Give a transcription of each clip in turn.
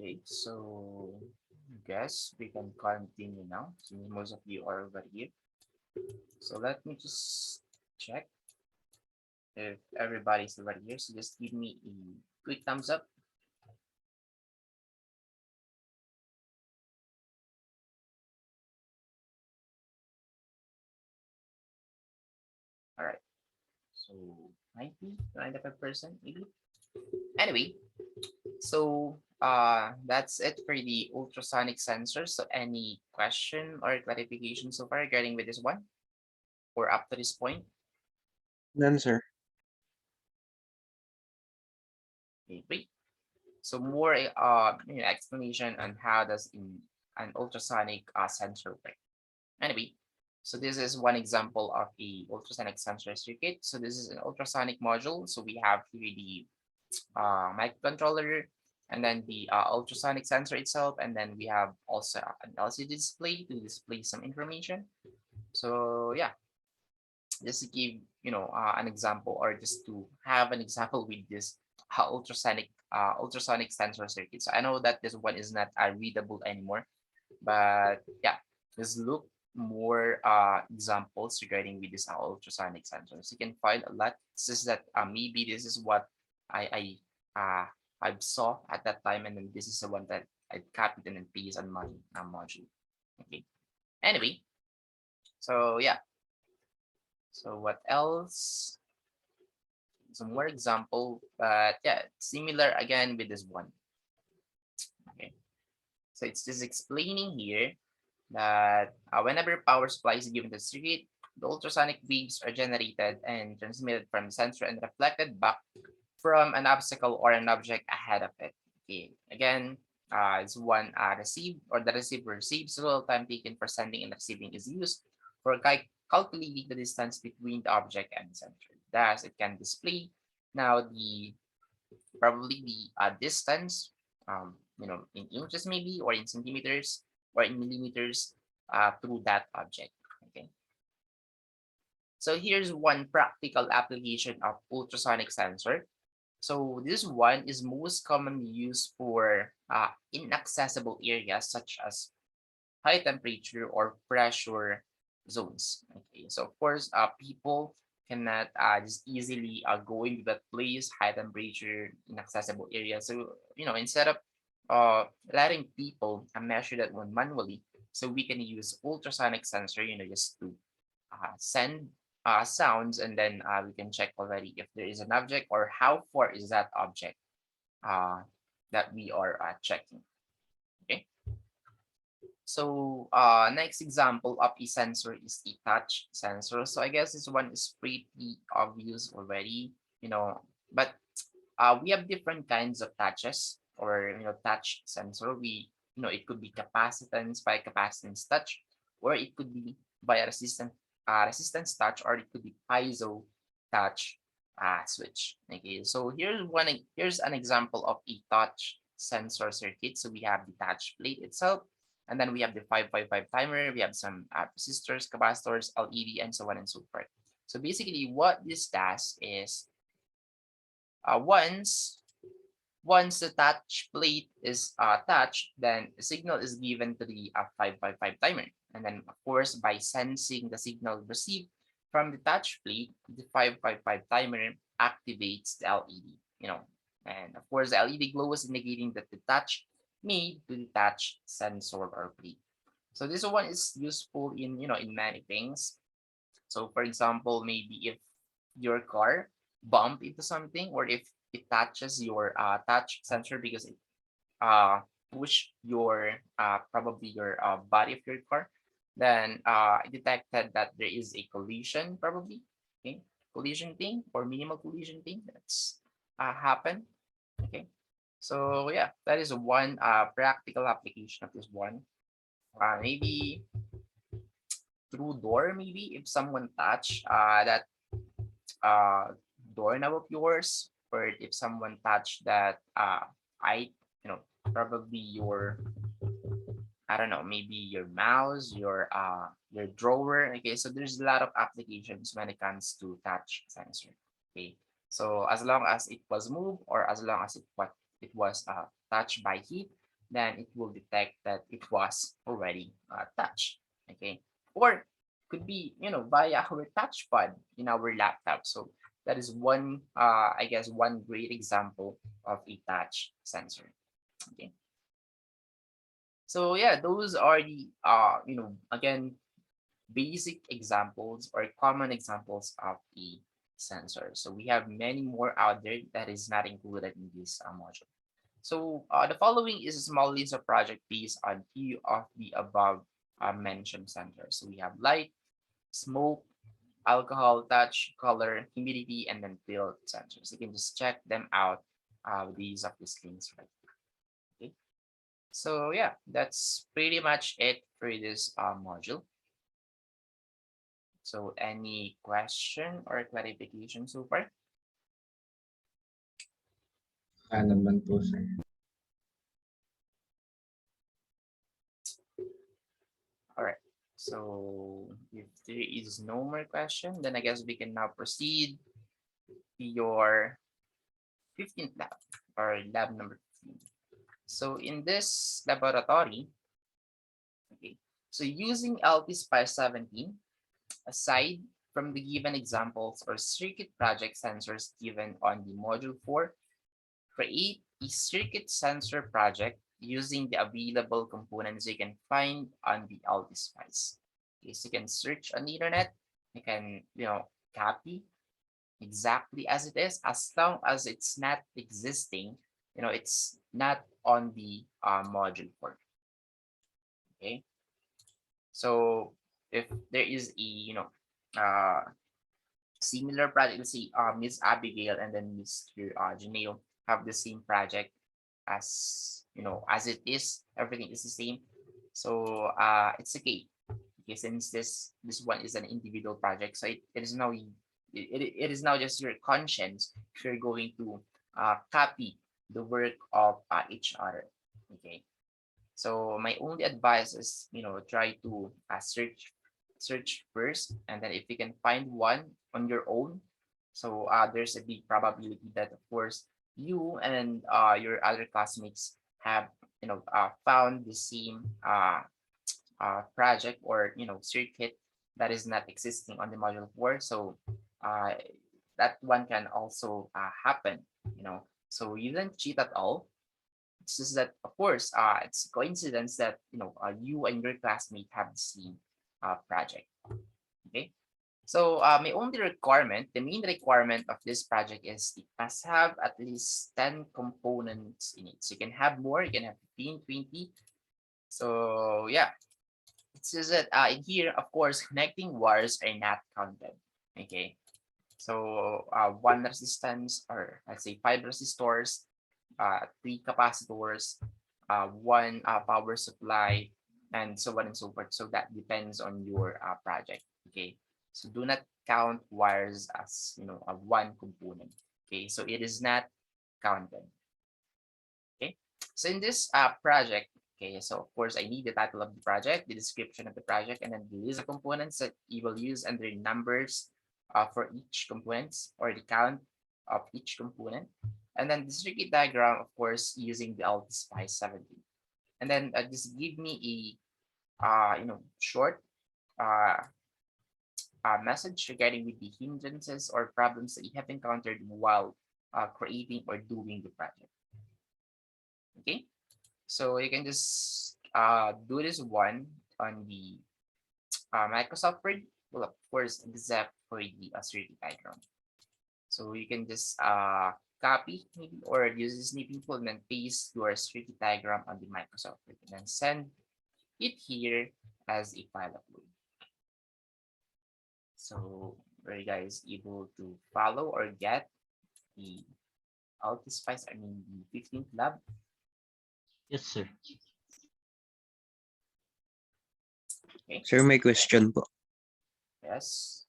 Okay, so guess we can continue now since most of you are over here. So let me just check if everybody's over here. So just give me a quick thumbs up. All right. So 90, 95% maybe. Anyway, so that's it for the ultrasonic sensors. So any question or clarification so far regarding with this one or up to this point? None, sir. Okay, great. So more explanation on how does an ultrasonic sensor work. Anyway, so this is one example of a ultrasonic sensor circuit. So this is an ultrasonic module. So we have here the microcontroller and then the ultrasonic sensor itself, and then we have also an LCD display to display some information. So yeah, just to give an example, or just to have an example with this ultrasonic sensor circuit. So I know that this one is not readable anymore, but yeah, just look more examples regarding with this ultrasonic sensors. You can find a lot. It's just that maybe this is what I saw at that time, and then this is the one that I copied and then pasted on my module. Okay. Anyway, so yeah. So what else? Some more example, but yeah, similar again with this one. Okay. So it's just explaining here that whenever power supply is given to the circuit, the ultrasonic waves are generated and transmitted from the sensor and reflected back from an obstacle or an object ahead of it. Okay. Again, it's one received, or the receiver receives. So the time taken for sending and receiving is used for calculating the distance between the object and the sensor. Thus, it can display now the probably the distance, in inches maybe, or in centimeters, or in millimeters through that object. Okay. So here's one practical application of ultrasonic sensor. So this one is most commonly used for inaccessible areas such as high temperature or pressure zones. Okay, so of course, people cannot just easily go into that place, high temperature, inaccessible area. So instead of letting people measure that one manually, so we can use ultrasonic sensor, just to send sounds, and then we can check already if there is an object or how far is that object uh, that we are checking. Okay. So next example of a sensor is the touch sensor. So I guess this one is pretty obvious already, but we have different kinds of touches, or touch sensor. It could be capacitance by capacitance touch, or it could be by resistance touch, or it could be piezo touch switch. Okay, so here's an example of a touch sensor circuit. So we have the touch plate itself, and then we have the 555 timer, we have some resistors, capacitors, LED, and so on and so forth. So basically what this does is once the touch plate is touched, then a signal is given to the 555 timer. And then, of course, by sensing the signal received from the touch plate, the 555 timer activates the LED, and of course, the LED glows indicating that the touch made to the touch sensor or plate. So this one is useful in many things. So for example, maybe if your car bump into something, or if it touches your touch sensor because it push your probably your body of your car, then it detected that there is a collision, probably, okay, collision thing or minimal collision thing that's happened. Okay, so yeah, that is one practical application of this one. Maybe through door, maybe if someone touch that uh, doorknob of yours, or if someone touched that I probably your, I don't know, maybe your mouse, your drawer. Okay, so there's a lot of applications when it comes to touch sensor. Okay, so as long as it was moved, or as long as it was touched by heat, then it will detect that it was already touched. Okay, or could be via our touchpad in our laptop. So that is one I guess one great example of a touch sensor. Okay, so yeah, those are the again basic examples or common examples of a sensor. So we have many more out there that is not included in this module. So the following is a small list of project based on few of the above mentioned sensors. So we have light, smoke, alcohol, touch, color, humidity, and then field sensors. You can just check them out with the use of these links right here. Okay. So yeah, that's pretty much it for this module. So any question or clarification so far? naman po, sir. All right. So if there is no more question, then I guess we can now proceed to your 15th lab or lab number 15. So in this laboratory, okay, so using LP-SPICE 17, aside from the given examples or circuit project sensors given on the module 4, create a circuit sensor project using the available components you can find on the LP-SPICE. Okay, so you can search on the internet, you can copy exactly as it is, as long as it's not existing, it's not on the module 4. Okay, so if there is a uh similar project, let's say Miss Abigail and then Mr. Janelle have the same project as as it is, everything is the same. So it's okay. Okay, since this one is an individual project, so it is now it is now just your conscience if you're going to copy the work of each other. Okay, so my only advice is try to search first, and then if you can find one on your own, so there's a big probability that of course you and your other classmates have found the same project or circuit that is not existing on the module 4. So uh, that one can also happen. So you don't cheat at all. It's just that of course it's coincidence that you and your classmate have the same project. Okay, so my only requirement, the main requirement of this project is it must have at least 10 components in it. So you can have more, you can have 15, 20. So yeah, it's just that in here, of course, connecting wires are not counted. Okay, so one resistance, or let's say 5 resistors, 3 capacitors, one power supply, and so on and so forth. So that depends on your project. Okay, so do not count wires as a one component. Okay, so it is not counted. Okay, so in this project, okay, so of course I need the title of the project, the description of the project, and then the list of components that you will use and their numbers for each components or the count of each component. And then the circuit diagram, of course, using the LT-SPICE 17. And then just give me a short uh, message regarding with the hindrances or problems that you have encountered while creating or doing the project. Okay, so you can just do this one on the Microsoft Word, well, of course, except for the circuit diagram. So you can just copy maybe or use the snipping tool and then paste your circuit diagram on the Microsoft Word and then send it here as a file upload. So are you guys able to follow or get the Ultraspice, I mean the 15th lab? Yes, sir. Okay. Sir, may question po. Yes.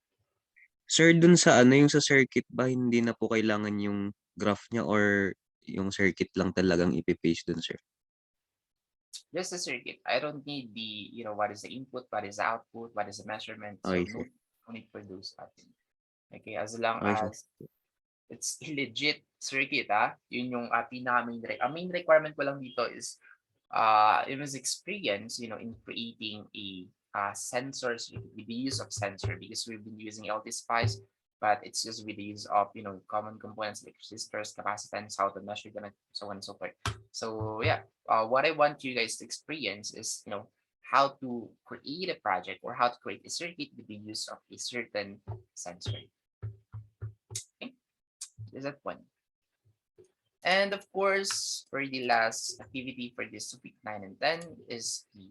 Sir, dun sa yung sa circuit ba, hindi na po kailangan yung graph niya or yung circuit lang talagang ipipaste dun, sir? Just the circuit. I don't need the, what is the input, what is the output, what is the measurement. So Okay, no, sir. no need for those things. Okay, as long Okay, sir. as it's a legit circuit, yun yung pinaka main requirement ko lang dito is it was experience, in creating a sensors with the use of sensor, because we've been using LT spice, but it's just with the use of common components like resistors, capacitance, how to measure them, and so on and so forth. So yeah, what I want you guys to experience is how to create a project or how to create a circuit with the use of a certain sensor. Okay, is that one? And of course, for the last activity for this week 9 and 10 is the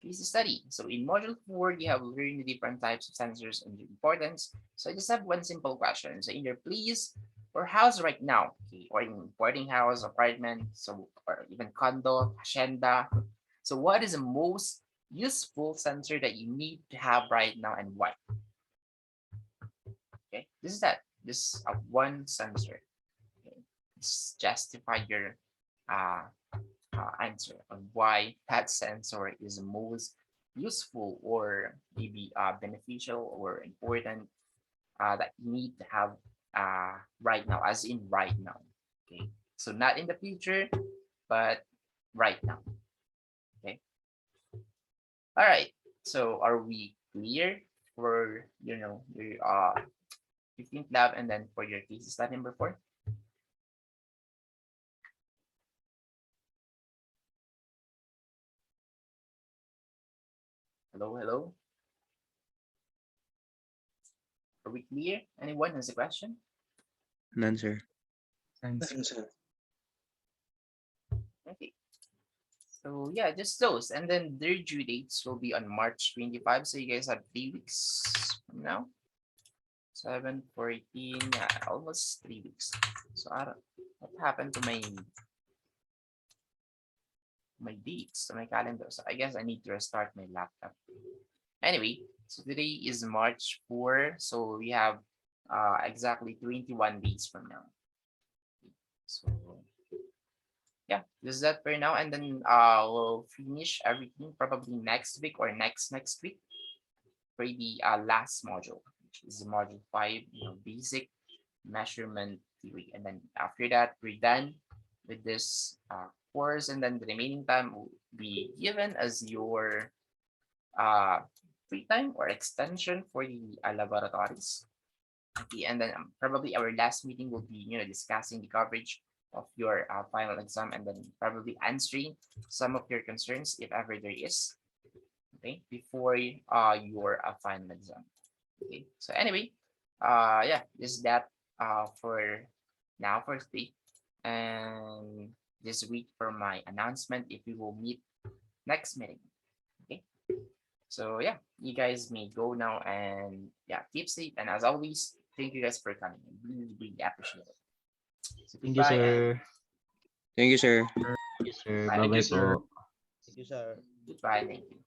case study. So in module 4, you have learned the different types of sensors and their importance. So I just have one simple question. So in your place or house right now, okay, or in boarding house, apartment, so or even condo, hacienda. So what is the most useful sensor that you need to have right now and why? Okay, this is that. This is one sensor. Justify your answer on why that sensor is most useful or maybe beneficial or important that you need to have right now, as in right now. Okay, so not in the future, but right now. Okay, all right. So are we clear for your 15th lab and then for your case study number 4? Hello, hello. Are we clear? Anyone has a question? None, sir. Okay. So yeah, just those. And then their due dates will be on March 25. So you guys have 3 weeks from now. 7, 14, yeah, almost 3 weeks. So I don't, what happened to my dates, to my calendar? So I guess I need to restart my laptop. Anyway, so today is March 4. So we have exactly 21 days from now. So yeah, this is that for now, and then we'll finish everything probably next week or next week for the last module, which is module 5, basic measurement theory. And then after that, we're done with this course, and then the remaining time will be given as your uh, free time or extension for the laboratories. Okay, and then probably our last meeting will be discussing the coverage of your final exam, and then probably answering some of your concerns if ever there is, okay, before your final exam. Okay, so anyway, yeah, is that for now for today, and this week for my announcement if we will meet next meeting. Okay, so yeah, you guys may go now, and yeah, keep safe, and as always, thank you guys for coming. I really, really appreciate it. So Thank you, goodbye and sir. Thank you, sir. Thank you, sir. bye. Bye-bye Thank you, po. Thank you, sir. goodbye. Thank you.